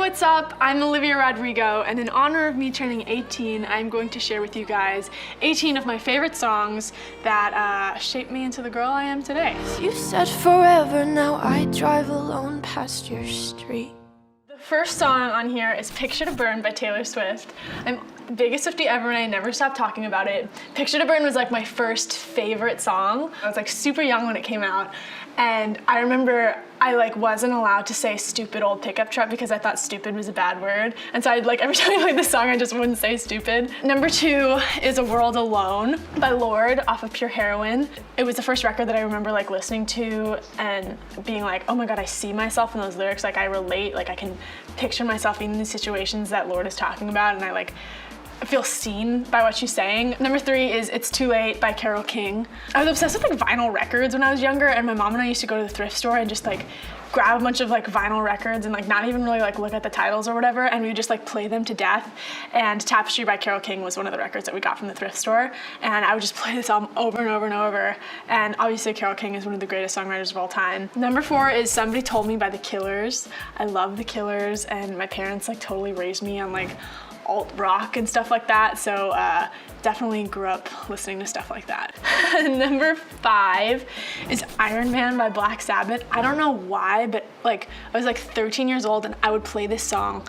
what's up? I'm Olivia Rodrigo, and in honor of me turning 18, I'm going to share with you guys 18 of my favorite songs that shaped me into the girl I am today. You said forever, now I drive alone past your street. The first song on here is Picture to Burn by Taylor Swift. I'm the biggest Swiftie ever and I never stop talking about it. Picture to Burn was like my first favorite song. I was like super young when it came out, and I remember I wasn't allowed to say stupid old pickup truck because I thought stupid was a bad word. And so every time I played this song, I just wouldn't say stupid. Number 2 is A World Alone by Lorde off of Pure Heroin. It was the first record that I remember listening to and being like, oh my God, I see myself in those lyrics. I relate, I can picture myself being in these situations that Lorde is talking about, and I feel seen by what she's saying. Number 3 is It's Too Late by Carole King. I was obsessed with vinyl records when I was younger, and my mom and I used to go to the thrift store and just grab a bunch of vinyl records and not even really look at the titles or whatever, and we would just play them to death. And Tapestry by Carole King was one of the records that we got from the thrift store, and I would just play this album over and over and over. And obviously Carole King is one of the greatest songwriters of all time. Number 4 is Somebody Told Me by The Killers. I love The Killers, and my parents totally raised me on alt rock and stuff like that, so definitely grew up listening to stuff like that. Number 5 is Iron Man by Black Sabbath. I don't know why, but I was 13 years old and I would play this song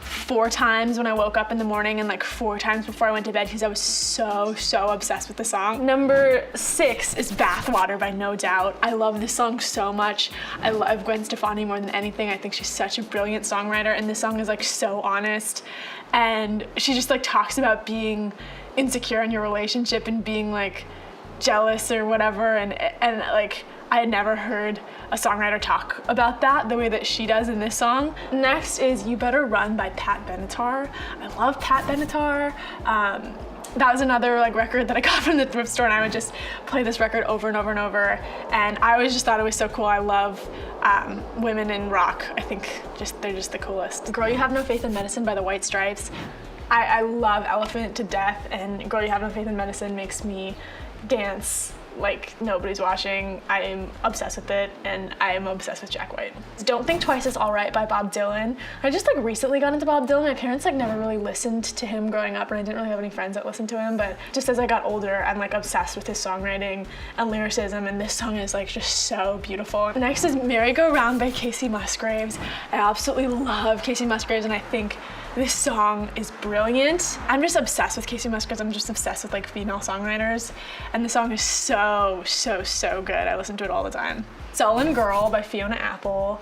4 times when I woke up in the morning and 4 times before I went to bed because I was so obsessed with the song. Number 6 is Bathwater by No Doubt. I love this song so much. I love Gwen Stefani more than anything. I think she's such a brilliant songwriter, and this song is so honest, and she just talks about being insecure in your relationship and being jealous or whatever, and I had never heard a songwriter talk about that the way that she does in this song. Next is You Better Run by Pat Benatar. I love Pat Benatar. That was another like record that I got from the thrift store, and I would just play this record over and over and over. And I always just thought it was so cool. I love women in rock. I think they're just the coolest. Girl, You Have No Faith in Medicine by the White Stripes. I love Elephant to death, and Girl, You Have No Faith in Medicine makes me dance like nobody's watching. I am obsessed with it, and I am obsessed with Jack White. Don't Think Twice Is Alright by Bob Dylan. I just recently got into Bob Dylan. My parents never really listened to him growing up, and I didn't really have any friends that listened to him, but just as I got older, I'm obsessed with his songwriting and lyricism, and this song is just so beautiful. Next is Merry Go Round by Casey Musgraves. I absolutely love Casey Musgraves, and I think this song is brilliant. I'm just obsessed with Casey Musgraves. I'm just obsessed with female songwriters, and the song is so good. I listen to it all the time. Sullen Girl by Fiona Apple.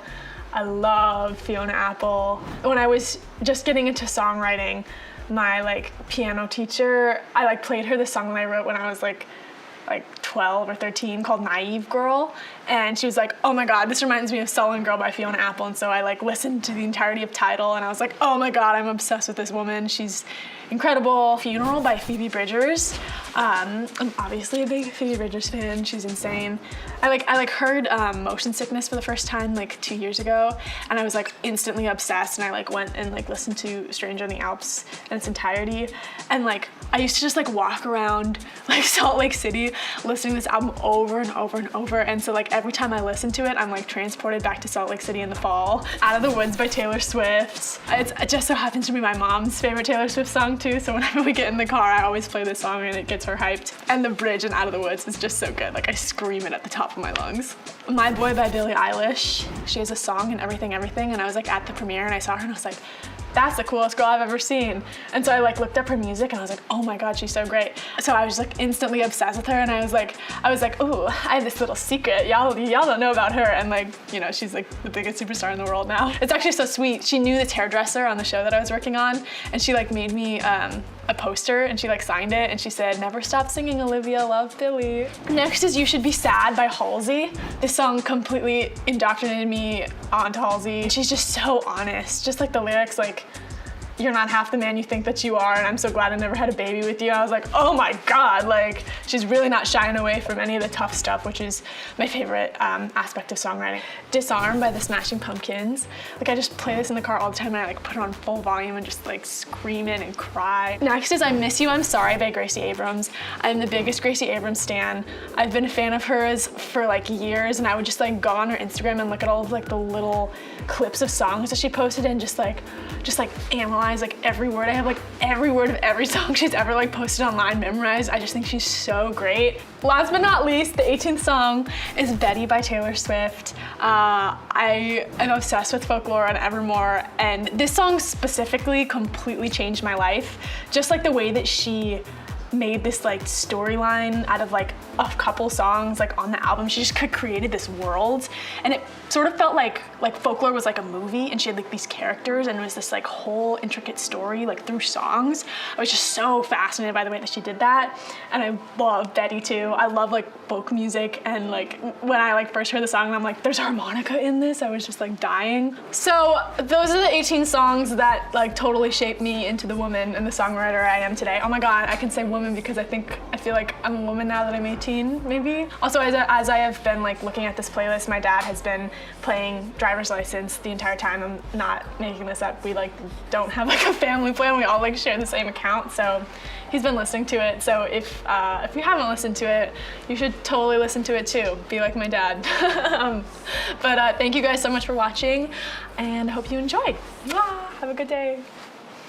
I love Fiona Apple. When I was just getting into songwriting, my piano teacher, I played her the song that I wrote when I was 12 or 13 called Naive Girl, and she was like, oh my God, this reminds me of Sullen Girl by Fiona Apple. And so I listened to the entirety of Tidal, and I was like, oh my God, I'm obsessed with this woman. She's incredible. Funeral by Phoebe Bridgers. I'm obviously a big Phoebe Bridgers fan. She's insane. I heard Motion Sickness for the first time 2 years ago, and I was instantly obsessed, and I went and listened to Stranger in the Alps in its entirety, and I used to just walk around Salt Lake City listening to this album over and over and over, and so every time I listen to it, I'm transported back to Salt Lake City in the fall. Out of the Woods by Taylor Swift. It just so happens to be my mom's favorite Taylor Swift song too, so whenever we get in the car, I always play this song and it gets her hyped. And the bridge in Out of the Woods is just so good. I scream it at the top of my lungs. My Boy by Billie Eilish. She has a song in Everything Everything, and I was at the premiere and I saw her and I was like, that's the coolest girl I've ever seen. And so I looked up her music and I was like, oh my God, she's so great. So I was instantly obsessed with her, and I was like, ooh, I have this little secret. Y'all don't know about her. And she's the biggest superstar in the world now. It's actually so sweet. She knew this hairdresser on the show that I was working on, and she made me a poster, and she signed it, and she said, never stop singing, Olivia, love Billie. Next is You Should Be Sad by Halsey. This song completely indoctrinated me onto Halsey. She's just so honest. Just the lyrics, "You're not half the man you think that you are, and I'm so glad I never had a baby with you." I was like, oh my God, like she's really not shying away from any of the tough stuff, which is my favorite aspect of songwriting. Disarm by the Smashing Pumpkins. Like I just play this in the car all the time, and I like put it on full volume and just like scream it and cry. Next is I Miss You, I'm Sorry by Gracie Abrams. I'm the biggest Gracie Abrams stan. I've been a fan of hers for like years, and I would just like go on her Instagram and look at all of like the little clips of songs that she posted and just like analyze like every word. I have like every word of every song she's ever like posted online memorized. I just think she's so great. Last but not least, the 18th song is Betty by Taylor Swift. I am obsessed with Folklore and Evermore, and this song specifically completely changed my life. Just like the way that she made this like storyline out of like a couple songs like on the album. She just created this world, and it sort of felt like Folklore was like a movie, and she had like these characters, and it was this like whole intricate story like through songs. I was just so fascinated by the way that she did that, and I love Betty too. I love like folk music, and like when I like first heard the song and I'm like, there's harmonica in this, I was just like dying. So those are the 18 songs that like totally shaped me into the woman and the songwriter I am today. Oh my God, I can say woman because I feel like I'm a woman now that I'm 18, maybe. Also, as I have been like looking at this playlist, my dad has been playing Driver's License the entire time. I'm not making this up. We like don't have like a family plan. We all like share the same account, so he's been listening to it. So if you haven't listened to it, you should totally listen to it too. Be like my dad. But thank you guys so much for watching, and I hope you enjoyed. Have a good day.